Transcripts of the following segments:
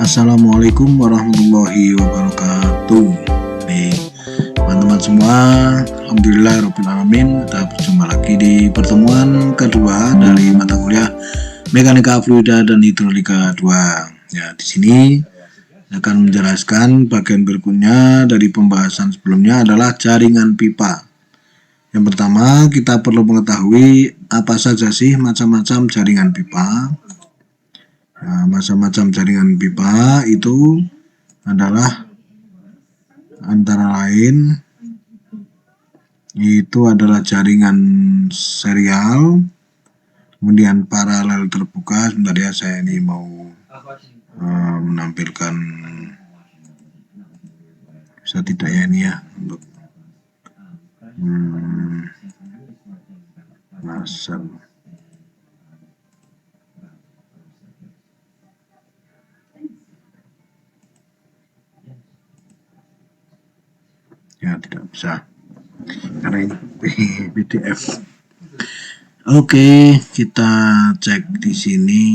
Assalamualaikum warahmatullahi wabarakatuh. Nih, teman-teman semua, alhamdulillahirobbilalamin, kita berjumpa lagi di pertemuan kedua dari mata kuliah Mekanika Fluida dan Hidrolika 2. Ya, di sini akan menjelaskan bagian berikutnya dari pembahasan sebelumnya adalah jaringan pipa. Yang pertama, kita perlu mengetahui apa saja sih macam-macam jaringan pipa. Nah, macam-macam jaringan pipa itu adalah antara lain itu adalah jaringan serial, kemudian paralel terbuka. Sebentar ya, saya ini mau menampilkan, bisa tidak ya ini ya untuk masal. Ya, tidak bisa karena ini PDF. Oke, kita cek di sini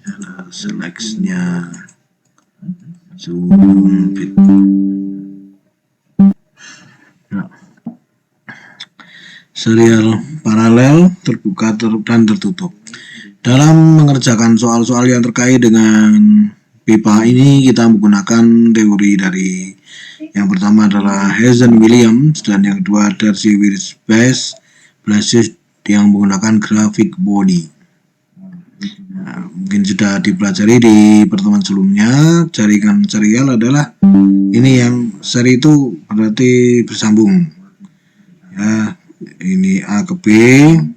ada seleksinya, zoom fit. Ya. Serial paralel terbuka dan tertutup. Dalam mengerjakan soal-soal yang terkait dengan pipa ini, kita menggunakan teori dari yang pertama adalah Hazen-Williams dan yang kedua Darcy Weisbach yang menggunakan graphic body. Nah, mungkin sudah dipelajari di pertemuan sebelumnya. Jaringan serial adalah ini, yang seri itu berarti bersambung. Ya, ini A ke B,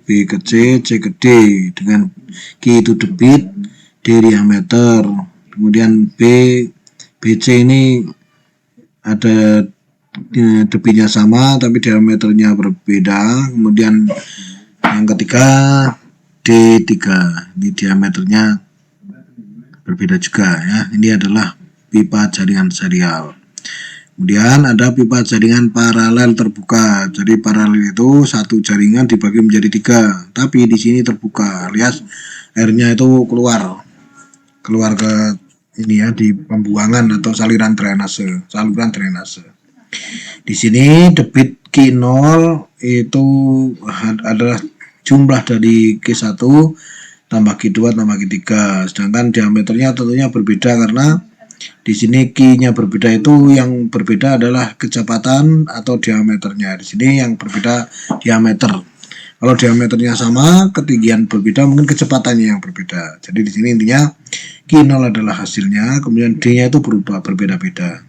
B ke C, C ke D dengan Q itu debit, D diameter. Kemudian BC ini ada debitnya sama tapi diameternya berbeda. Kemudian yang ketiga D3, ini diameternya berbeda juga ya. Ini adalah pipa jaringan serial. Kemudian ada pipa jaringan paralel terbuka. Jadi paralel itu satu jaringan dibagi menjadi 3, tapi di sini terbuka. Lihat airnya itu keluar ke ini ya, di pembuangan atau saluran drainase. Di sini debit Q0 itu adalah jumlah dari Q1 tambah Q2 tambah Q3. Sedangkan diameternya tentunya berbeda karena di sini Q-nya berbeda, itu yang berbeda adalah kecepatan atau diameternya. Di sini yang berbeda diameter. Kalau diameternya sama, ketinggian berbeda, mungkin kecepatannya yang berbeda. Jadi di sini intinya Q0 adalah hasilnya, kemudian D-nya itu berubah berbeda-beda.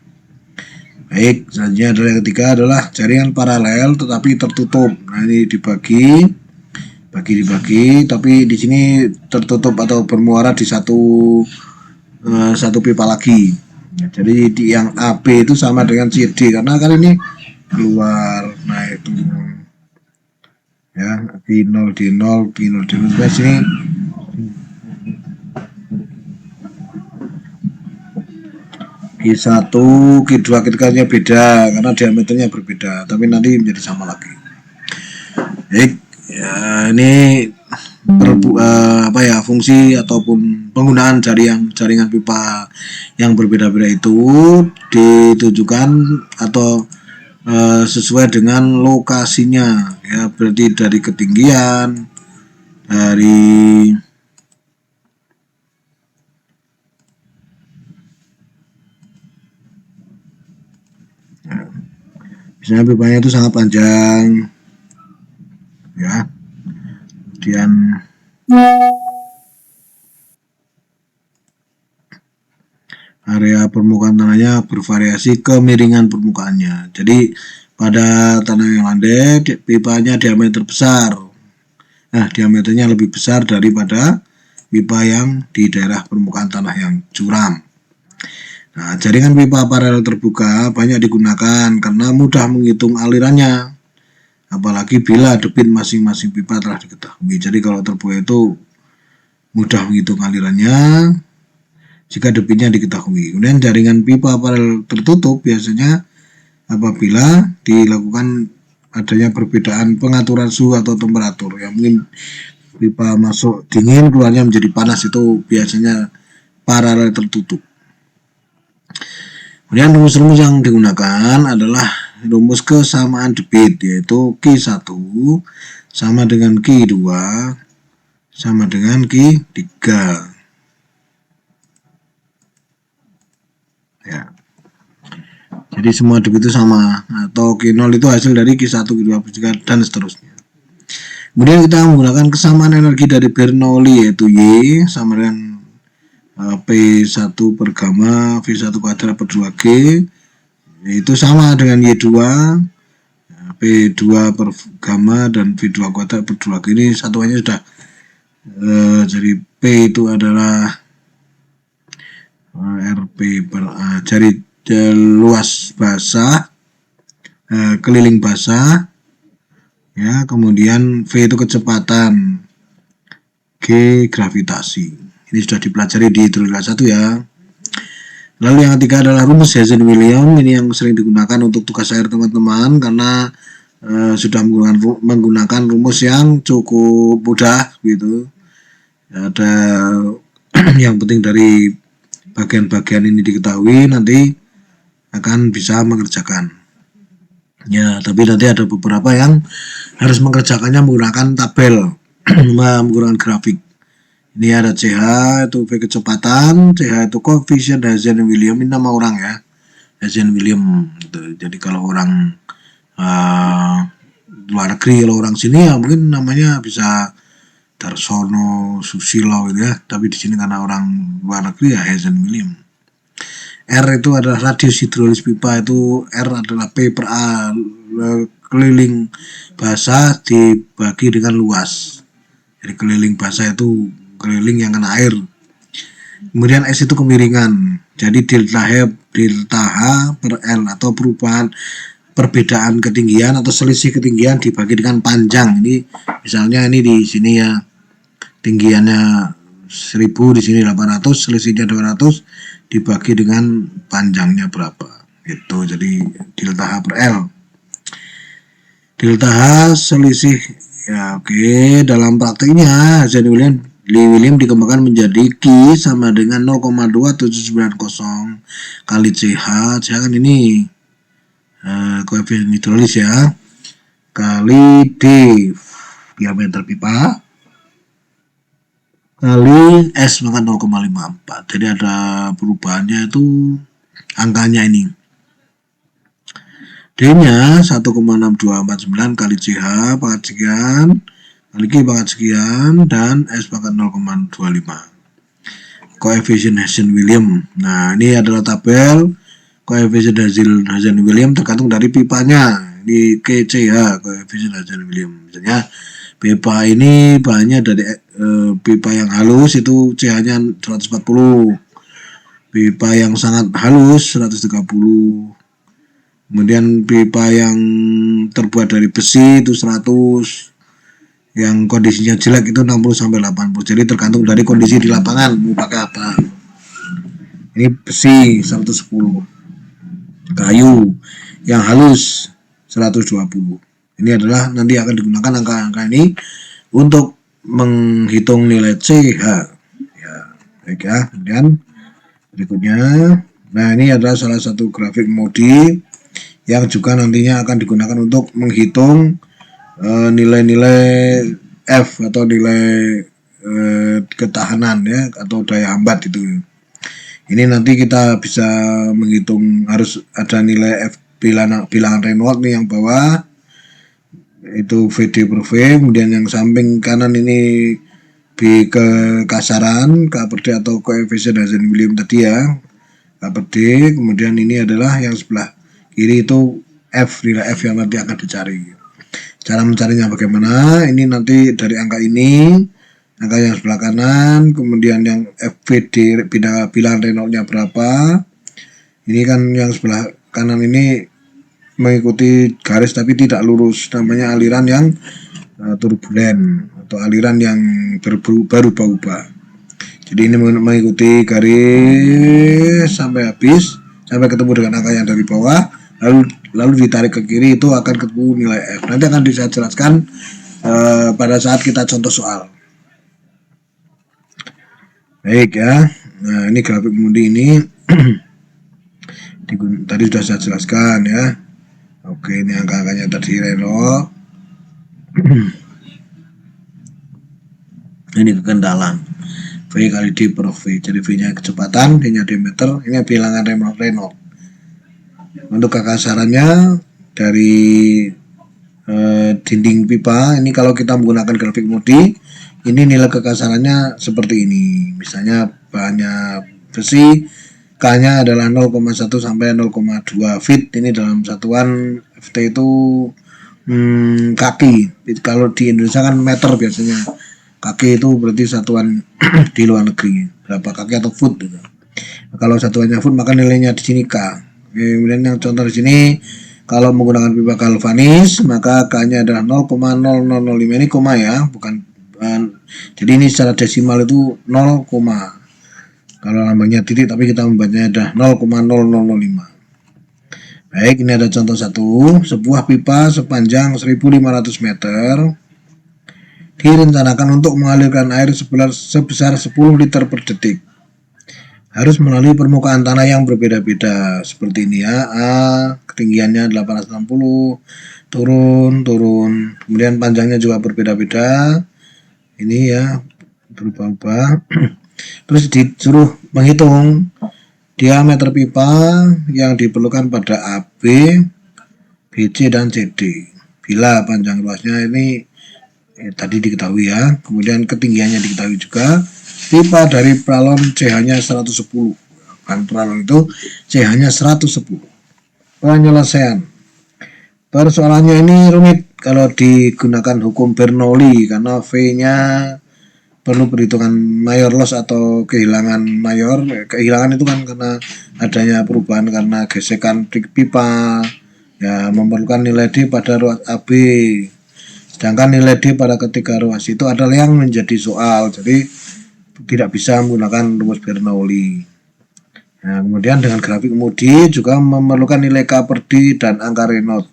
Baik, selanjutnya adalah yang ketiga adalah jaringan paralel tetapi tertutup. Nah, ini dibagi, tapi di sini tertutup atau bermuara di satu pipa lagi. Jadi di yang AB itu sama dengan CD karena kan ini keluar, nah itu ya, Q0 D0 sini Q1, Q2, Q3-nya beda karena diameternya berbeda, tapi nanti menjadi sama lagi. Baik, ya, ini fungsi ataupun penggunaan jaringan pipa yang berbeda-beda itu ditujukan atau sesuai dengan lokasinya ya, berarti dari ketinggian, dari misalnya pipanya itu sangat panjang ya, kemudian area permukaan tanahnya bervariasi kemiringan permukaannya. Jadi pada tanah yang landai pipanya diameter besar. Nah, diameternya lebih besar daripada pipa yang di daerah permukaan tanah yang curam. Nah, jaringan pipa paralel terbuka banyak digunakan karena mudah menghitung alirannya. Apalagi bila debit masing-masing pipa telah diketahui. Jadi kalau terbuka itu mudah menghitung alirannya jika debitnya diketahui. Kemudian jaringan pipa paralel tertutup biasanya apabila dilakukan adanya perbedaan pengaturan suhu atau temperatur. Ya, mungkin pipa masuk dingin keluarnya menjadi panas, itu biasanya paralel tertutup. Kemudian rumus-rumus yang digunakan adalah rumus kesamaan debit, yaitu Q1 sama dengan Q2 sama dengan Q3. Ya. Jadi semua debit itu sama, atau Q0 itu hasil dari Q1, Q2, Q3, dan seterusnya. Kemudian kita menggunakan kesamaan energi dari Bernoulli, yaitu Y sama dengan P1 per gamma V1 kuadrat per 2G, itu sama dengan Y2 P2 per gamma dan V2 kuadrat per 2G. Ini satuannya sudah jadi P itu adalah RP per A, jadi luas basah, keliling basah, ya. Kemudian V itu kecepatan, G gravitasi. Ini sudah dipelajari di hidrolika 1 ya. Lalu yang ketiga adalah rumus Hazen-Williams. Ini yang sering digunakan untuk tugas akhir teman-teman karena sudah menggunakan rumus yang cukup mudah gitu. Ada yang penting dari bagian-bagian ini diketahui, nanti akan bisa mengerjakan. Ya, tapi nanti ada beberapa yang harus mengerjakannya menggunakan tabel, menggunakan grafik. Ini ada CH itu V kecepatan, CH itu koefisien Hazen-Williams, ini nama orang ya, Hazen-Williams. Jadi kalau orang luar negeri, kalau orang sini ya mungkin namanya bisa Darsono, Susilo gitu ya. Tapi di sini karena orang luar negeri ya Hazen-Williams. R itu adalah radius hidrolis pipa, itu R adalah P per A, keliling basah dibagi dengan luas. Jadi keliling basah itu keliling yang kena air. Kemudian S itu kemiringan. Jadi delta H per L atau perbedaan ketinggian atau selisih ketinggian dibagi dengan panjang. Ini misalnya ini di sini ya tinggiannya 1000, di sini 800, selisihnya 200 dibagi dengan panjangnya berapa. Itu jadi delta H per L. Delta H selisih ya oke. Dalam praktiknya Hazen-Williams dikembangkan menjadi Q sama dengan 0,2790 kali CH. CH kan ini koefisien hidrolis ya, kali D diameter pipa kali S maka 0,54. Jadi ada perubahannya itu angkanya ini. D-nya 1,6249 kali CH pangkat sekian kali Q pangkat sekian dan S pangkat 0,25. Koefisien Hazen-Williams. Nah, ini adalah tabel koefisien Hazen-Williams tergantung dari pipanya. Di KCH koefisien Hazen-Williams. Misalnya pipa ini bahannya dari pipa yang halus itu CH-nya 140. Pipa yang sangat halus 130. Kemudian pipa yang terbuat dari besi itu 100. Yang kondisinya jelek itu 60 sampai 80. Jadi tergantung dari kondisi di lapangan mau pakai apa. Ini besi 110. Kayu yang halus 120. Ini adalah nanti akan digunakan angka-angka ini untuk menghitung nilai CH. Ya, baik ya. Kemudian berikutnya, nah ini adalah salah satu grafik MODI yang juga nantinya akan digunakan untuk menghitung nilai-nilai F atau nilai ketahanan ya atau daya hambat itu. Ini nanti kita bisa menghitung, harus ada nilai F bilangan Reynolds nih yang bawah itu VD per V, kemudian yang samping kanan ini B kekasaran K per D atau koefisien Hazen-Williams tadi ya, K per D. Kemudian ini adalah yang sebelah kiri itu F, nilai F yang nanti akan dicari. Cara mencarinya bagaimana? Ini nanti dari angka ini, angka yang sebelah kanan, kemudian yang FVD bilangan Reynolds-nya berapa. Ini kan yang sebelah kanan ini mengikuti garis tapi tidak lurus, namanya aliran yang turbulen atau aliran yang berubah-ubah. Jadi ini mengikuti garis sampai habis, sampai ketemu dengan angka yang dari bawah, lalu ditarik ke kiri, itu akan ketemu nilai F. Nanti akan saya jelaskan pada saat kita contoh soal. Baik ya. Nah, ini grafik MODI ini Tadi sudah saya jelaskan ya. Oke, ini angka-angkanya tadi Reno. Ini kekendalan V kali D per V. Jadi V nya kecepatan, D nya diameter, ini bilangan Reynolds. Untuk kekasarannya dari dinding pipa ini, kalau kita menggunakan grafik Moody, ini nilai kekasarannya seperti ini. Misalnya bahannya besi, K-nya adalah 0,1 sampai 0,2 feet. Ini dalam satuan FT itu kaki. Kalau di Indonesia kan meter biasanya. Kaki itu berarti satuan di luar negeri, berapa kaki atau foot gitu. Kalau satuannya foot maka nilainya di sini K. Kemudian yang contoh di sini, kalau menggunakan pipa galvanis maka K-nya adalah 0,0005. Ini koma ya, bukan. Jadi ini secara desimal itu 0, kalau lambangnya titik tapi kita membacanya ada 0,0005. Baik, ini ada contoh satu. Sebuah pipa sepanjang 1500 meter direncanakan untuk mengalirkan air sebesar 10 liter per detik. Harus melalui permukaan tanah yang berbeda-beda seperti ini ya. A, ketinggiannya 860, turun, kemudian panjangnya juga berbeda-beda. Ini ya, berubah-ubah. Terus disuruh menghitung diameter pipa yang diperlukan pada AB, BC dan CD. Bila panjang ruasnya ini tadi diketahui ya, kemudian ketinggiannya diketahui juga. Pipa dari pralon CH-nya 110, kan pralon itu CH-nya 110. Penyelesaian persoalannya ini rumit kalau digunakan hukum Bernoulli, karena V-nya perlu perhitungan mayor loss atau kehilangan mayor. Kehilangan itu kan karena adanya perubahan karena gesekan pipa ya, memerlukan nilai D pada ruas AB. Sedangkan nilai D pada ketiga ruas itu adalah yang menjadi soal, jadi tidak bisa menggunakan rumus Bernoulli. Nah, kemudian dengan grafik Moody juga memerlukan nilai K per D dan angka Reynolds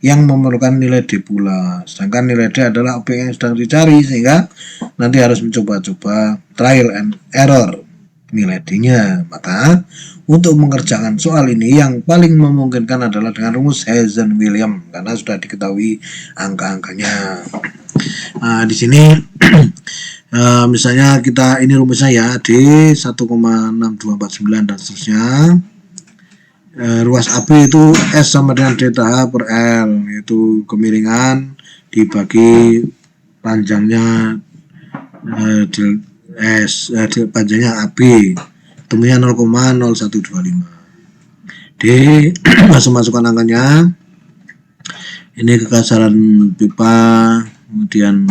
yang memerlukan nilai D pula. Sedangkan nilai D adalah objek yang sedang dicari, sehingga nanti harus mencoba-coba trial and error nilai D-nya. Maka untuk mengerjakan soal ini yang paling memungkinkan adalah dengan rumus Hazen-Williams, karena sudah diketahui angka-angkanya. Nah, di sini misalnya kita ini rumusnya ya, D 1,6249 dan seterusnya. Ruas AB itu S sama dengan theta H per L, yaitu kemiringan dibagi panjangnya S, panjangnya AB, temunya 0,0125. D, masukkan angkanya. Ini kekasaran pipa, kemudian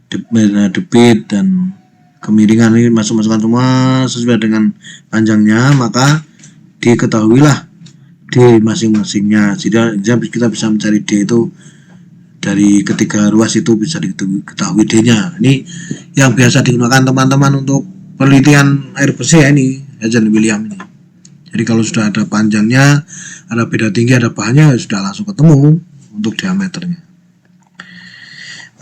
debit dan kemiringan, ini masukkan semua sesuai dengan panjangnya, maka diketahuilah D masing-masingnya. Jadi kita bisa mencari D itu dari ketiga ruas itu bisa diketahui D-nya. Ini yang biasa digunakan teman-teman untuk penelitian air bersih ya, ini Hazen-Williams ini. Jadi kalau sudah ada panjangnya, ada beda tinggi, ada bahannya, sudah langsung ketemu untuk diameternya.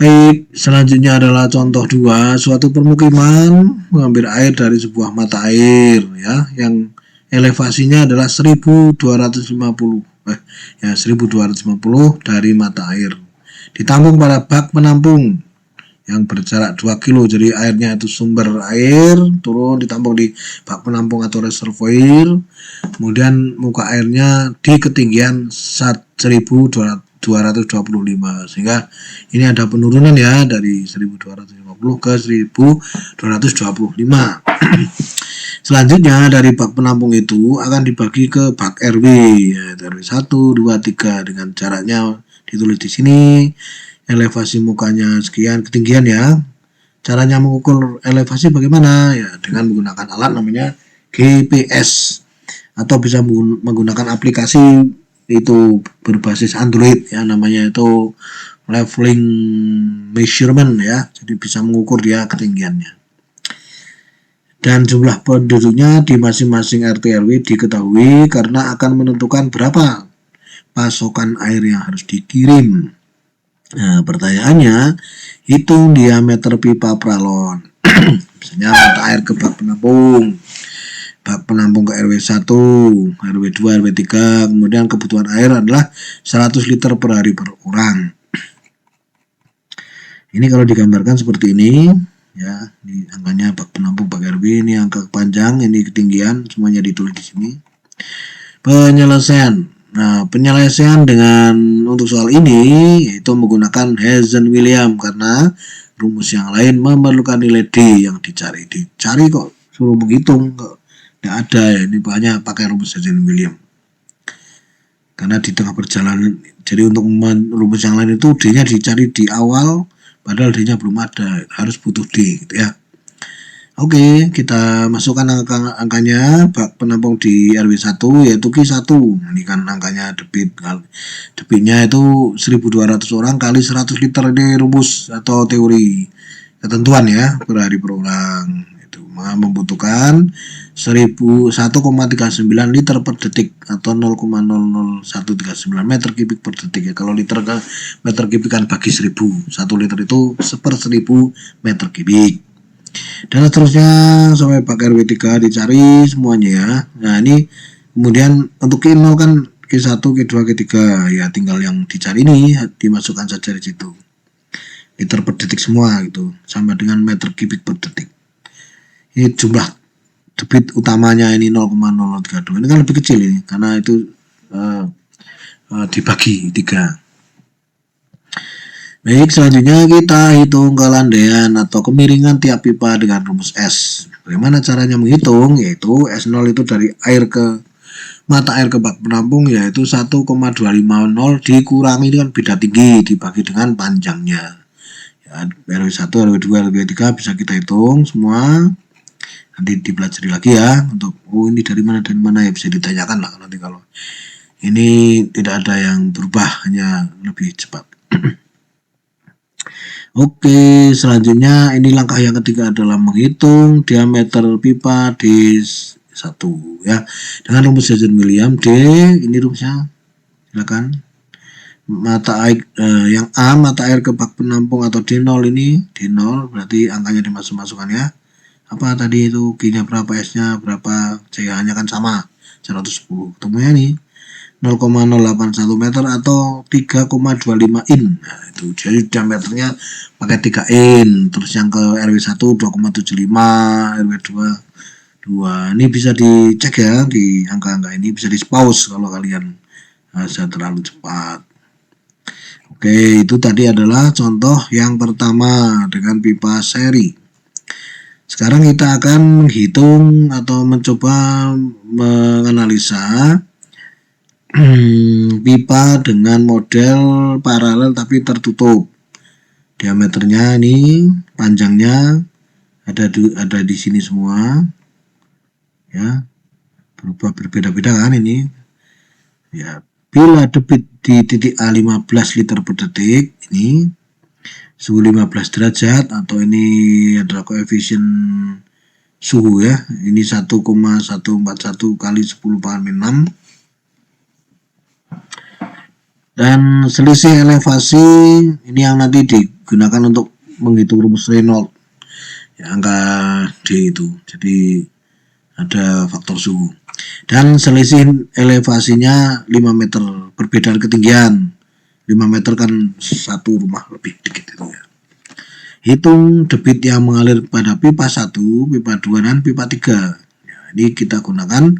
Baik, selanjutnya adalah contoh 2. Suatu permukiman mengambil air dari sebuah mata air ya, yang elevasinya adalah 1250 dari mata air. Ditampung pada bak penampung yang berjarak 2 kilo. Jadi airnya itu sumber air turun ditampung di bak penampung atau reservoir. Kemudian muka airnya di ketinggian 1225, sehingga ini ada penurunan ya dari 1250 ke 1225. Selanjutnya dari bak penampung itu akan dibagi ke bak RW, yaitu RW 1, 2, 3 dengan jaraknya ditulis di sini. Elevasi mukanya sekian, ketinggian ya. Caranya mengukur elevasi bagaimana? Ya dengan menggunakan alat namanya GPS, atau bisa menggunakan aplikasi itu berbasis Android ya, namanya itu leveling measurement ya. Jadi bisa mengukur dia ketinggiannya. Dan jumlah penduduknya di masing-masing RT RW diketahui karena akan menentukan berapa pasokan air yang harus dikirim. Nah, pertanyaannya, hitung diameter pipa pralon. Misalnya mata air ke bak penampung. bak penampung ke RW 1, RW 2, RW 3, kemudian kebutuhan air adalah 100 liter per hari per orang. Ini kalau digambarkan seperti ini, ya, ini angkanya bak penampung bak RW, ini angka panjang, ini ketinggian, semuanya ditulis di sini. Penyelesaian. Nah, penyelesaian untuk soal ini yaitu menggunakan Hazen-Williams karena rumus yang lain memerlukan nilai D yang dicari. Dicari kok suruh menghitung kok tidak ada ya, ini banyak pakai rumus Hazen-Williams. Karena di tengah perjalanan, jadi untuk rumus yang lain itu D-nya dicari di awal, padahal D-nya belum ada, harus butuh D gitu ya. Oke, kita masukkan angkanya bak penampung di RW 1 yaitu Q1. Ini kan angkanya debitnya itu 1.200 orang kali 100 liter, ini rumus atau teori ketentuan ya per hari per orang. Itu membutuhkan 1,39 liter per detik atau 0,00139 meter kubik per detik ya. Kalau liter ke meter kubik kan bagi 1000. 1 liter itu per 1000 meter kubik. Dan seterusnya sampai pakai RW 3 dicari semuanya ya. Nah ini kemudian untuk Q0 kan Q1, Q2, Q3 ya, tinggal yang dicari ini dimasukkan saja di situ. Liter per detik semua gitu, sama dengan meter kubik per detik. Ini jumlah debit utamanya ini 0,0032. Ini kan lebih kecil ini karena itu dibagi 3. Baik, selanjutnya kita hitung kelandaian atau kemiringan tiap pipa dengan rumus S. Bagaimana caranya menghitung? Yaitu S0 itu dari mata air ke bak penampung yaitu 1,250 dikurangi dengan beda tinggi dibagi dengan panjangnya. Ya, RW 1, RW 2, RW 3 bisa kita hitung semua. Nanti dipelajari lagi ya untuk ini dari mana ya bisa ditanyakan lah nanti kalau ini tidak ada yang berubah, hanya lebih cepat. Oke, selanjutnya ini langkah yang ketiga adalah menghitung diameter pipa D1 ya. Dengan rumus Hazen-Williams D, ini rumusnya. Silakan. Mata air yang A, mata air ke bak penampung atau D0 ini, D0 berarti angkanya dimasukkan ya. Apa tadi itu Q-nya berapa, S-nya berapa, CH-nya kan sama 110. Ketemunya nih 0,081 meter atau 3,25 in. Nah, itu jadi diameternya pakai 3 in. Terus yang ke RW 1 2,75, RW 2 ini bisa dicek ya di angka-angka ini, bisa di-pause kalau kalian saya terlalu cepat. Oke, itu tadi adalah contoh yang pertama dengan pipa seri. Sekarang kita akan menghitung atau mencoba menganalisa pipa dengan model paralel tapi tertutup. Diameternya ini, panjangnya ada di sini semua. Ya. Berubah berbeda-beda kan ini. Ya, bila debit di titik A 15 liter per detik, ini suhu 15 derajat atau ini adalah koefisien suhu ya. Ini 1,141 kali 10⁻⁶. Dan selisih elevasi ini yang nanti digunakan untuk menghitung rumus Reynolds ya, angka D itu. Jadi ada faktor suhu. Dan selisih elevasinya 5 meter, perbedaan ketinggian 5 meter kan satu rumah lebih dikit itu ya. Hitung debit yang mengalir pada pipa 1, pipa 2 dan pipa 3. Ya, ini kita gunakan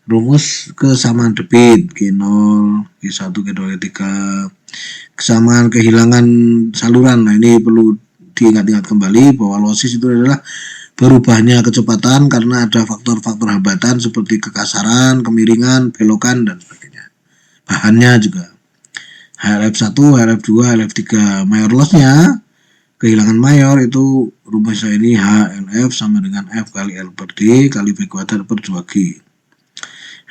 rumus kesamaan debit Q0, Q1, Q2, Q3, kesamaan kehilangan saluran. Nah ini perlu diingat-ingat kembali bahwa losis itu adalah berubahnya kecepatan karena ada faktor-faktor hambatan seperti kekasaran, kemiringan, belokan dan sebagainya. Bahannya juga HLF1, HLF2, HLF3. Mayor lossnya, kehilangan mayor itu rumusnya ini HLF sama dengan F kali L per D kali V kuadrat per 2G.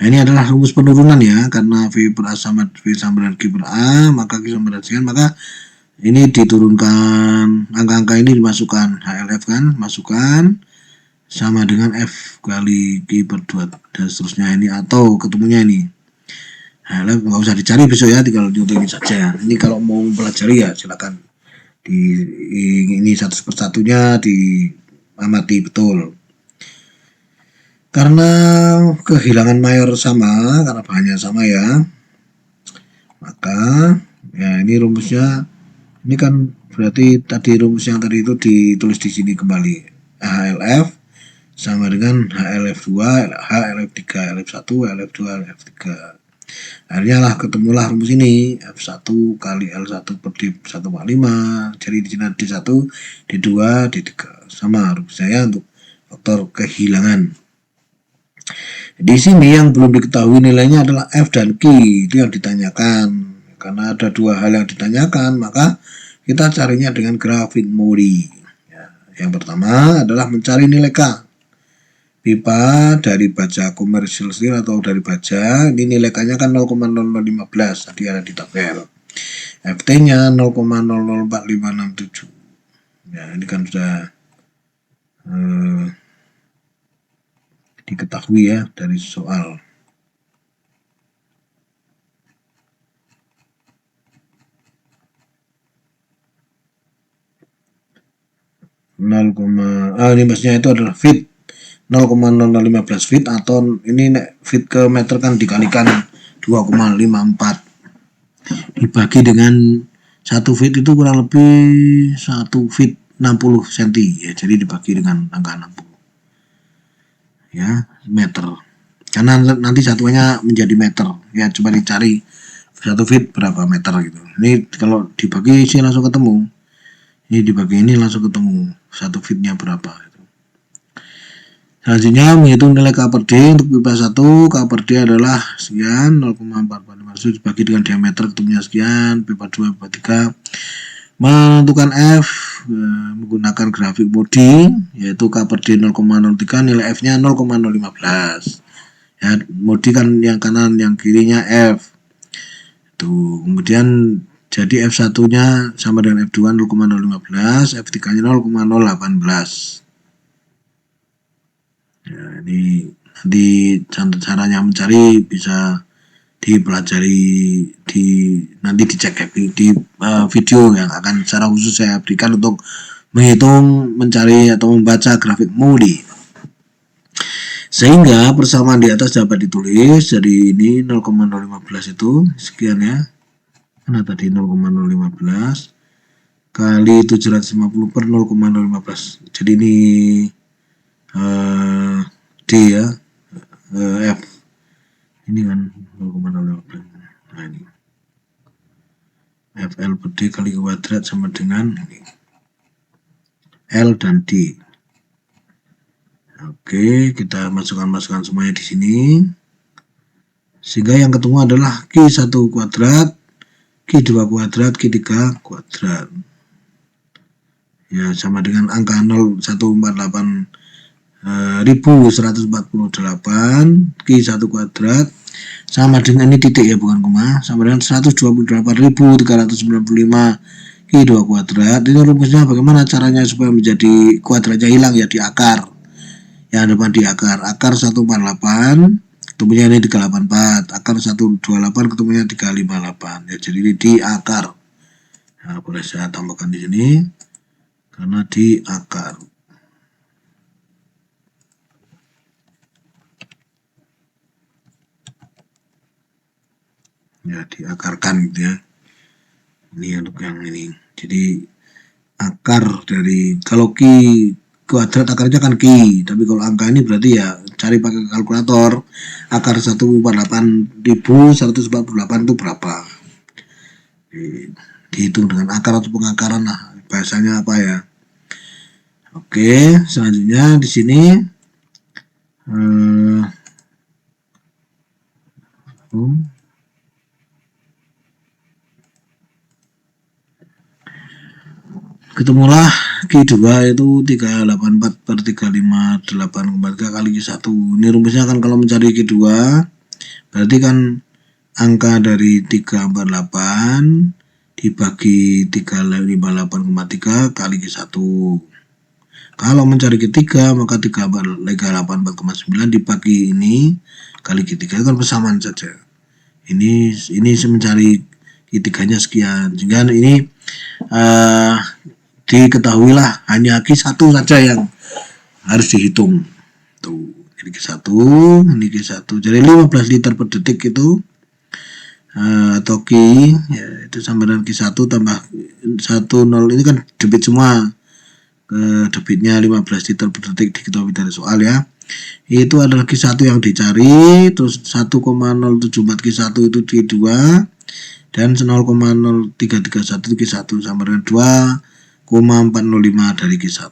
Nah, ini adalah rumus penurunan ya, karena V per A sama V sama dengan Q per A, maka Q sama dengan maka ini diturunkan, angka-angka ini dimasukkan, HLF kan, masukkan, sama dengan F kali Q per 2, dan seterusnya ini, atau ketemunya ini. HLF nggak usah dicari besok ya, tinggal diulangi saja. Ini kalau mau pelajari ya silakan. Ini satu persatunya diamati betul. Karena kehilangan mayor sama, karena bahannya sama ya, maka ya ini rumusnya, ini kan berarti tadi rumus yang tadi itu ditulis di sini kembali. HLF sama dengan HLF2, HLF3, LF1, LF2, LF3. Akhirnya lah ketemulah rumus ini, F1 kali L1 per D1/5. Jadi di sini D1, D2, D3. Sama rumusnya ya untuk faktor kehilangan. Di sini yang belum diketahui nilainya adalah F dan Q, itu yang ditanyakan. Karena ada dua hal yang ditanyakan, maka kita carinya dengan grafik Mori. Yang pertama adalah mencari nilai K. Pipa dari baja komersial steel atau dari baja, ini nilai K-nya kan 0,0015, tadi ada di tabel. FT-nya 0,004567. Ya, ini kan sudah diketahui ya dari soal. Ini maksudnya itu adalah feet, 0,0015 feet, atau ini feet ke meter kan dikalikan 2,54 dibagi dengan 1 feet itu kurang lebih 1 feet 60 cm ya, jadi dibagi dengan angka 60 ya, meter, karena nanti satuannya menjadi meter ya, coba dicari 1 feet berapa meter gitu. Ini kalau dibagi sih langsung ketemu, ini dibagi ini langsung ketemu 1 feetnya berapa gitu. Selanjutnya menghitung nilai K per D untuk pipa 1. K per D adalah sekian, 0,445 dibagi dengan diameter ketemunya sekian. Pipa 2, pipa 3. Menentukan F menggunakan grafik Modi, yaitu K per D 0,03, nilai F-nya 0,015. Ya, Modi kan yang kanan, yang kirinya F. Tuh, kemudian jadi F1-nya sama dengan F2 0,015, F3-nya 0,018. Ya, ini nanti caranya mencari bisa dipelajari nanti dicek di video yang akan secara khusus saya berikan untuk menghitung, mencari atau membaca grafik Modi. Sehingga persamaan di atas dapat ditulis, jadi ini 0,015 itu sekian ya, karena tadi 0,015 kali 750 per 0,015, jadi ini D ya, F ini kan 0,015. Nah ini FL per D kali kuadrat sama dengan ini L dan D. Oke, kita masukkan semuanya di sini, sehingga yang ketemu adalah Q1 kuadrat, Q2 kuadrat, Q3 kuadrat ya, sama dengan angka 148.148, Q1 kuadrat sama dengan ini titik ya, bukan koma, sama dengan 128.395 Q2 kuadrat. Ini rumusnya bagaimana caranya supaya menjadi kuadratnya hilang ya, di akar. Yang depan di akar 148, ketemunya ini 384, akar 128 ketemunya 358 ya, jadi ini di akar. Nah, boleh saya tambahkan di sini karena di akar. Ya, diakarkan gitu ya. Ini untuk yang ini. Jadi akar dari, kalau Q kuadrat akarnya kan Q, tapi kalau angka ini berarti ya cari pakai kalkulator. Akar 148.148 itu berapa? Dihitung dengan akar atau pengakaran lah, bahasanya apa ya. Oke, selanjutnya di sini ketemulah Q2 itu 384 per 358,3 kali Q1. Ini rumusnya kan kalau mencari Q2 berarti kan angka dari 348 dibagi 358,3 kali Q1. Kalau mencari Q3 maka 384,9 dibagi ini kali Q3 itu kan persamaan saja. Ini mencari Q3-nya sekian, sehingga ini diketahuilah hanya Q1 saja yang harus dihitung. Tuh, Jadi Q1, ini Q1. Jadi 15 liter per detik itu atau Q ya, itu sama dengan Q1 tambah 10 ini kan debit semua. Debitnya 15 liter per detik diketahui dari soal ya. Itu adalah Q1 yang dicari, terus 1,074 Q1 itu Q2 dan 0,0331 Q1 sama dengan 2,405 dari Q1.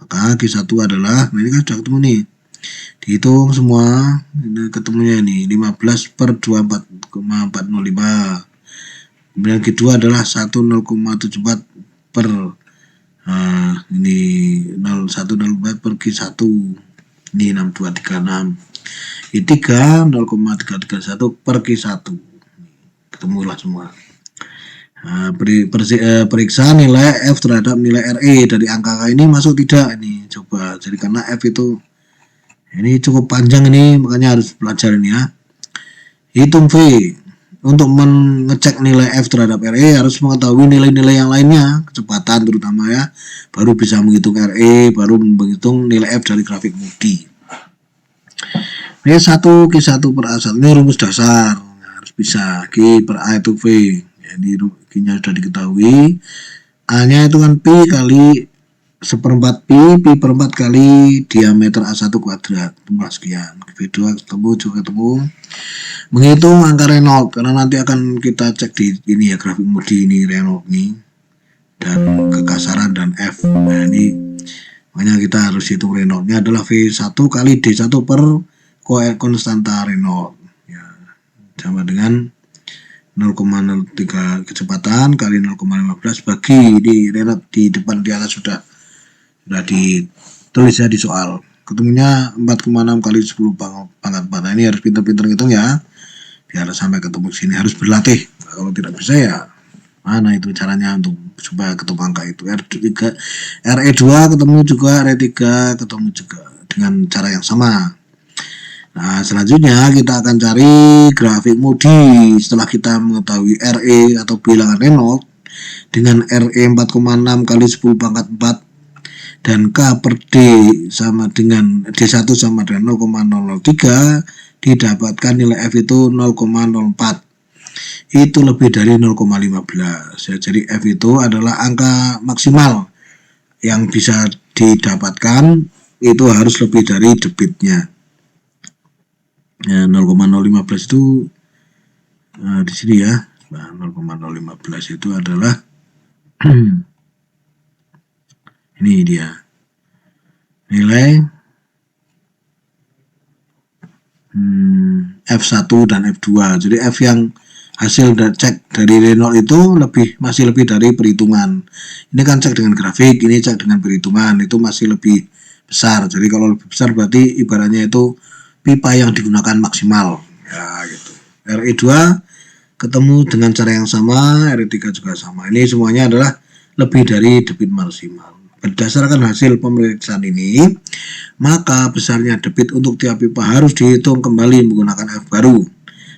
Maka Q1 adalah, nah ini kan sudah ketemu nih, dihitung semua, ini ketemunya ini 15 per 24,405. Kemudian Q2 adalah 10,74 per ini 0104 per Q1, ini 6236. I3 0,331 per Q1. Ketemulah semua. Periksa nilai F terhadap nilai RE dari angka ini masuk tidak ini, coba. Jadi karena F itu ini cukup panjang ini, makanya harus belajar ini ya. Hitung V. Untuk mengecek nilai F terhadap RE harus mengetahui nilai-nilai yang lainnya, kecepatan terutama ya, baru bisa menghitung RE, baru menghitung nilai F dari grafik Moody. V1 Q1 per A1 ini rumus dasar, harus bisa. Q per A itu V, jadi Q-nya sudah diketahui, A-nya itu kan Pi kali 1/4 Pi per 4 kali diameter A1 kuadrat, jumlah sekian. V2 ketemu, juga ketemu. Menghitung angka Reynolds, karena nanti akan kita cek di ini ya, grafik Moody ini Reynolds nih, dan kekasaran dan F. Nah ini makanya kita harus hitung Reynolds-nya adalah V1 kali D1 per konstanta Reynolds ya, sama dengan 0,03 kecepatan kali 0,15 bagi di Reynolds di depan di atas sudah ditulis ya di soal. Ketemunya 4,6 kali 10 pangkat 4. Nah ini harus pintar-pintar ngitung ya, biar sampai ketemu sini, harus berlatih. Kalau tidak bisa ya mana itu caranya untuk supaya ketemu angka itu. RE2 ketemu juga, RE3 ketemu juga dengan cara yang sama. Nah selanjutnya kita akan cari grafik Moody setelah kita mengetahui RE atau bilangan Reynolds dengan RE 4,6 kali 10 pangkat 4 dan K per D sama dengan D1 sama dengan 0,003, didapatkan nilai F itu 0,04. Itu lebih dari 0,15 ya. Jadi F itu adalah angka maksimal yang bisa didapatkan, itu harus lebih dari debitnya ya. 0,015 itu di sini ya. Nah, 0,015 itu adalah ini dia nilai F1 dan F2. Jadi F yang hasil cek dari Reynolds itu masih lebih dari perhitungan. Ini kan cek dengan grafik, ini cek dengan perhitungan, itu masih lebih besar. Jadi kalau lebih besar berarti ibaratnya itu pipa yang digunakan maksimal ya gitu. RE2 ketemu dengan cara yang sama, RE3 juga sama. Ini semuanya adalah lebih dari debit maksimal. Berdasarkan hasil pemeriksaan ini, maka besarnya debit untuk tiap pipa harus dihitung kembali menggunakan F baru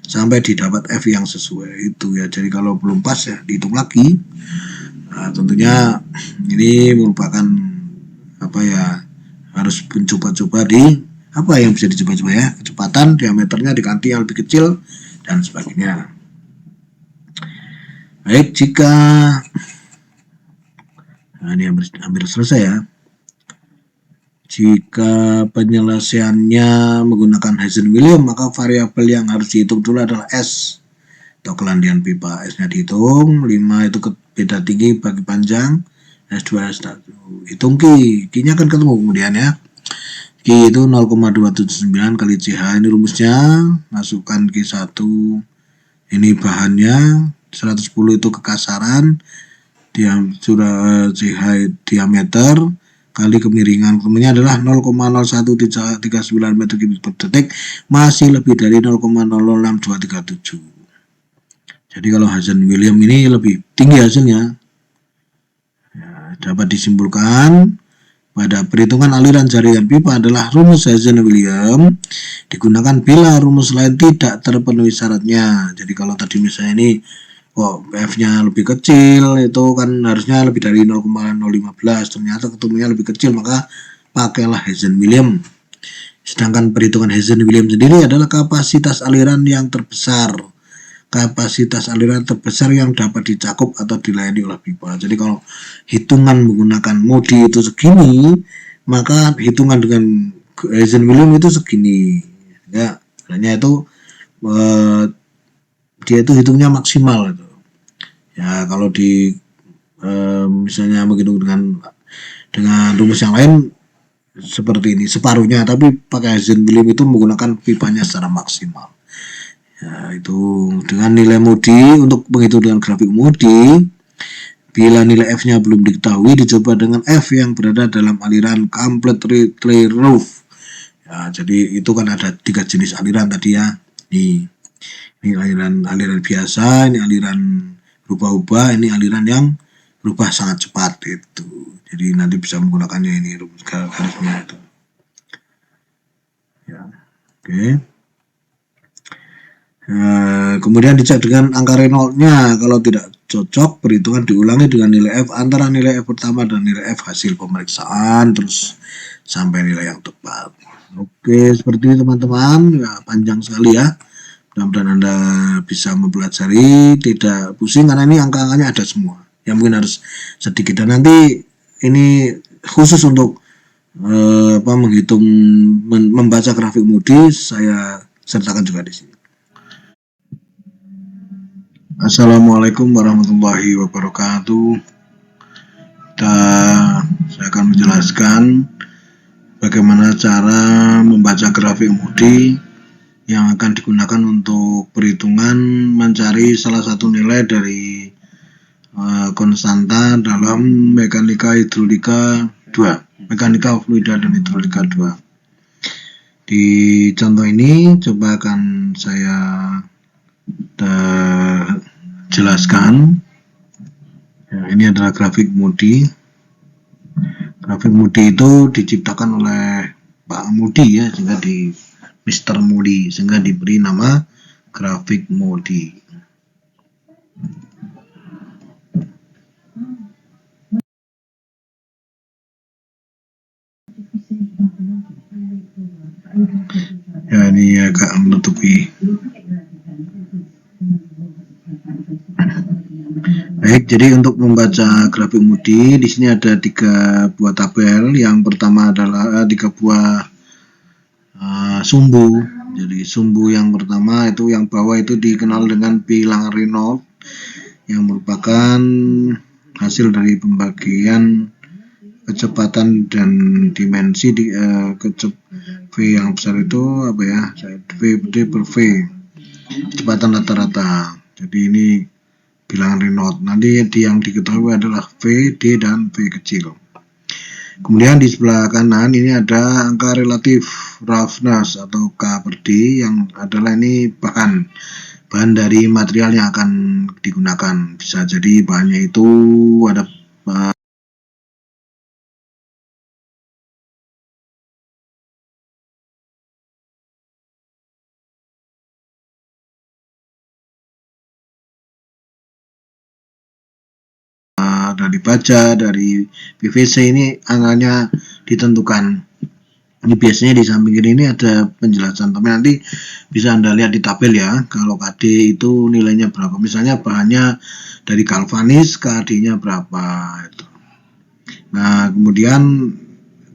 sampai didapat F yang sesuai itu ya. Jadi kalau belum pas ya dihitung lagi. Nah, tentunya ini merupakan apa ya, harus mencoba-coba di apa yang bisa dicoba-coba ya, kecepatan, diameternya diganti yang lebih kecil dan sebagainya. Baik, jika ini hampir selesai ya. Jika penyelesaiannya menggunakan Hazen-Williams, maka variabel yang harus dihitung dulu adalah S atau kelandian pipa. S-nya dihitung, 5 itu beda tinggi bagi panjang, S2 S1. Hitung Q-nya kan ketemu kemudian ya. Q itu 0,279 kali CH, ini rumusnya, masukkan Q1, ini bahannya, 110 itu kekasaran, CH diameter kali kemiringan, ketemunya adalah 0,0139 meter kubik per detik, masih lebih dari 0,006237. Jadi kalau Hazen-Williams ini lebih tinggi hasilnya ya, dapat disimpulkan pada perhitungan aliran jaringan pipa adalah rumus Hazen-Williams digunakan bila rumus lain tidak terpenuhi syaratnya. Jadi kalau tadi misalnya ini F-nya lebih kecil, itu kan harusnya lebih dari 0,015, ternyata ketemunya lebih kecil, maka pakailah Hazen-Williams. Sedangkan perhitungan Hazen-Williams sendiri adalah kapasitas aliran yang terbesar. Kapasitas aliran terbesar yang dapat dicakup atau dilayani oleh pipa. Jadi kalau hitungan menggunakan modi itu segini, maka hitungan dengan Hazen-Williams itu segini. Ya, hanya itu dia itu hitungnya maksimal itu. Ya, kalau di misalnya begitu dengan rumus yang lain seperti ini separuhnya, tapi pakai Hazen-Williams itu menggunakan pipanya secara maksimal. Ya, itu dengan nilai modi untuk menghitung dengan grafik modi. Bila nilai F-nya belum diketahui, dicoba dengan F yang berada dalam aliran complete clear roof. Ya, jadi itu kan ada 3 jenis aliran tadi ya. Ini aliran biasa, ini aliran berubah-ubah, ini aliran yang berubah sangat cepat itu. Jadi nanti bisa menggunakannya ini rumus garisnya itu. Ya, oke. Kemudian dicek dengan angka Reynolds-nya. Kalau tidak cocok, perhitungan diulangi dengan nilai F antara nilai F pertama dan nilai F hasil pemeriksaan terus sampai nilai yang tepat. Oke, seperti ini teman-teman. Ya, panjang sekali ya. Mudah-mudahan Anda bisa mempelajari, tidak pusing karena ini angka-angkanya ada semua. Yang mungkin harus sedikit, dan nanti ini khusus untuk menghitung membaca grafik modi saya sertakan juga di sini. Assalamualaikum warahmatullahi wabarakatuh. Saya akan menjelaskan bagaimana cara membaca grafik modi yang akan digunakan untuk perhitungan mencari salah satu nilai dari konstanta dalam mekanika hidrolika 2, mekanika fluida dan hidrolika 2. Di contoh ini coba akan saya jelaskan. Ya, ini adalah grafik modi. Grafik modi itu diciptakan oleh Pak Modi ya, sehingga di Mr. Modi, sehingga diberi nama grafik modi. Ya, ini agak menutupi. Baik, jadi untuk membaca grafik modi di sini ada 3 buah tabel. Yang pertama adalah 3 buah sumbu. Jadi sumbu yang pertama itu yang bawah itu dikenal dengan bilangan Reynolds yang merupakan hasil dari pembagian kecepatan dan dimensi di V yang besar itu apa ya, V per V, kecepatan rata-rata. Jadi ini bilangan Reynolds. Nanti yang diketahui adalah V, D, dan V kecil. Kemudian di sebelah kanan ini ada angka relatif roughness atau K per D yang adalah ini bahan dari material yang akan digunakan. Bisa jadi bahannya itu ada dari baja, dari PVC. Ini angkanya ditentukan. Ini biasanya di samping kiri ini ada penjelasan, tapi nanti bisa Anda lihat di tabel ya. Kalau KD itu nilainya berapa, misalnya bahannya dari galvanis, KD-nya berapa itu. Nah, kemudian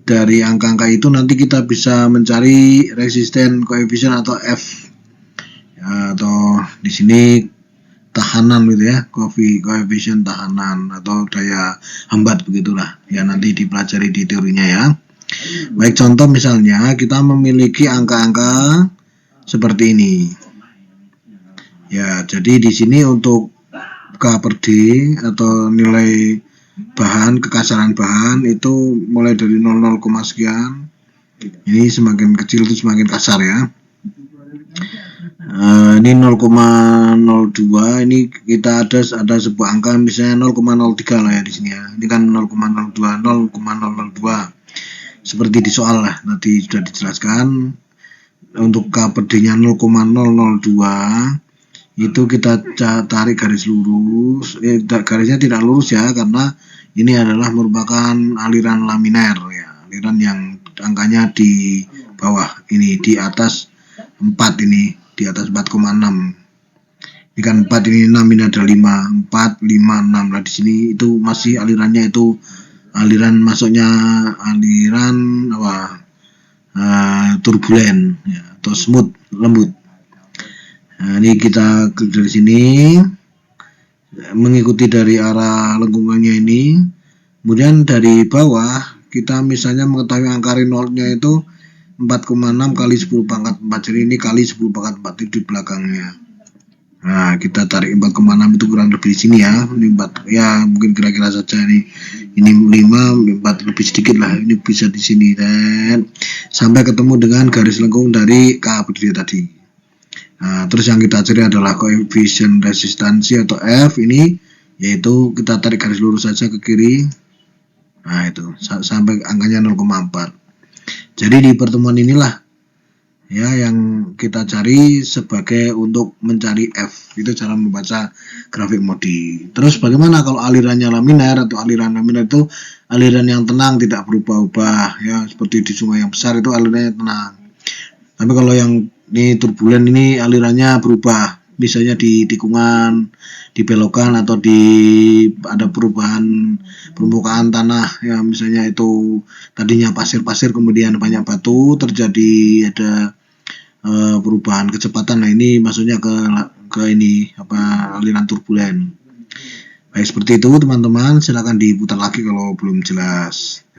dari angka-angka itu nanti kita bisa mencari resisten koefisien atau F ya, atau di sini tahanan gitu ya, koefisien tahanan atau daya hambat begitulah ya, nanti dipelajari di teorinya ya. Baik, contoh misalnya kita memiliki angka-angka seperti ini ya. Jadi di sini untuk K per D atau nilai bahan, kekasaran bahan itu mulai dari 00, sekian. Ini semakin kecil itu semakin kasar ya. Ini 0,02. Ini kita ada sebuah angka misalnya 0,03 lah ya di sini ya. Ini kan 0,02, 0,002. Seperti di soal lah, nanti sudah dijelaskan. Untuk K per D-nya 0,002 itu kita tarik garis lurus. Garisnya tidak lurus ya, karena ini adalah merupakan aliran laminer ya, aliran yang angkanya di bawah ini di atas 4 ini, di atas 4,6. Ini kan 4 ini 6, ini ada 5, 4, 5, 6. Nah di sini itu masih alirannya itu aliran masuknya aliran turbulen ya, atau smooth, lembut. Nah, ini kita dari sini mengikuti dari arah lengkungannya ini. Kemudian dari bawah kita misalnya mengetahui angka Reynolds-nya itu 4,6 kali 10 pangkat 4. Jadi ini kali 10 pangkat 4 itu di belakangnya. Nah, kita tarik 4,6 itu kurang lebih di sini ya. Ini 4 ya, mungkin kira-kira saja ini 5, 4 lebih sedikit lah. Ini bisa di sini dan sampai ketemu dengan garis lengkung dari K berdiri tadi. Nah, terus yang kita cari adalah koefisien resistansi atau F ini, yaitu kita tarik garis lurus saja ke kiri. Nah, itu sampai angkanya 0,4. Jadi di pertemuan inilah ya yang kita cari sebagai untuk mencari F. Itu cara membaca grafik MODI. Terus bagaimana kalau alirannya laminar? Atau aliran laminar itu aliran yang tenang, tidak berubah-ubah ya, seperti di sungai yang besar itu alirannya tenang. Tapi kalau yang ini turbulen ini alirannya berubah, misalnya di tikungan, di belokan, atau di ada perubahan permukaan tanah ya, misalnya itu tadinya pasir-pasir kemudian banyak batu, terjadi ada perubahan kecepatan. Nah ini maksudnya ke ini aliran turbulen. Baik, seperti itu teman-teman, silakan diputar lagi kalau belum jelas.